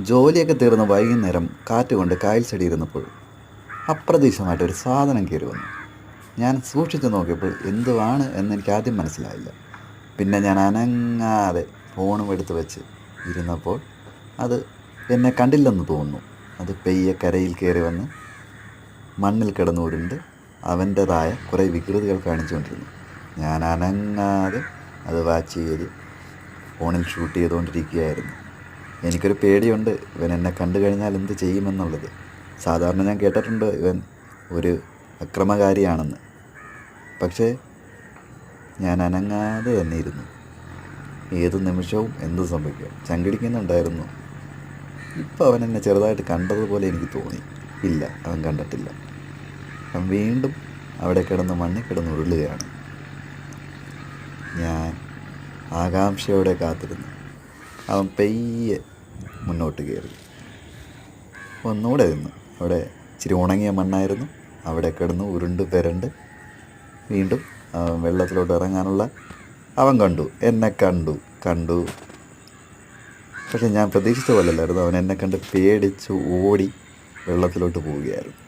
ജോലിയൊക്കെ തീർന്ന് വൈകുന്നേരം കാറ്റ് കൊണ്ട് കായൽ സൈഡിൽ ഇരുന്നപ്പോൾ അപ്രതീക്ഷിതമായിട്ടൊരു സാധനം കയറി വന്നു. ഞാൻ സൂക്ഷിച്ചു നോക്കിയപ്പോൾ എന്തുവാണ് എന്നെനിക്ക് ആദ്യം മനസ്സിലായില്ല. പിന്നെ ഞാൻ അനങ്ങാതെ ഫോണും എടുത്ത് വെച്ച് ഇരുന്നപ്പോൾ അത് എന്നെ കണ്ടില്ലെന്ന് തോന്നുന്നു. അത് പെയ്യെ കരയിൽ കയറി വന്ന് മണ്ണിൽ കിടന്നുരുണ്ട് അവൻ്റേതായ കുറേ വികൃതികൾ കാണിച്ചുകൊണ്ടിരുന്നു. ഞാൻ അനങ്ങാതെ അത് വാച്ച് ചെയ്ത് ഫോണിൽ ഷൂട്ട് ചെയ്തുകൊണ്ടിരിക്കുകയായിരുന്നു. എനിക്കൊരു പേടിയുണ്ട്, ഇവൻ എന്നെ കണ്ടു കഴിഞ്ഞാൽ എന്ത് ചെയ്യുമെന്നുള്ളത്. സാധാരണ ഞാൻ കേട്ടിട്ടുണ്ട് ഇവൻ ഒരു അക്രമകാരിയാണെന്ന്. പക്ഷേ ഞാൻ അനങ്ങാതെ തന്നെ ഇരുന്നു. ഏത് നിമിഷവും എന്ത് സംഭവിക്കാം, ചങ്കിടിക്കുന്നുണ്ടായിരുന്നു. ഇപ്പോൾ അവൻ എന്നെ ചെറുതായിട്ട് കണ്ടതുപോലെ എനിക്ക് തോന്നി. ഇല്ല, അവൻ കണ്ടിട്ടില്ല. അവൻ വീണ്ടും അവിടെ കിടന്ന് മണ്ണിൽ കിടന്ന് ഉരുളുകയാണ്. ഞാൻ ആകാംക്ഷയോടെ കാത്തിരുന്നു. അവൻ പെയ്യെ മുന്നോട്ട് കയറി ഒന്നുകൂടെ നിന്നു. അവിടെ ഇച്ചിരി ഉണങ്ങിയ മണ്ണായിരുന്നു. അവിടെ കിടന്ന് ഉരുണ്ട് പെരണ്ട് വീണ്ടും വെള്ളത്തിലോട്ട് ഇറങ്ങാനുള്ള അവൻ എന്നെ കണ്ടു. പക്ഷെ ഞാൻ പ്രതീക്ഷിച്ച പോലല്ലായിരുന്നു. അവൻ എന്നെ കണ്ട് പേടിച്ച് ഓടി വെള്ളത്തിലോട്ട് പോവുകയായിരുന്നു.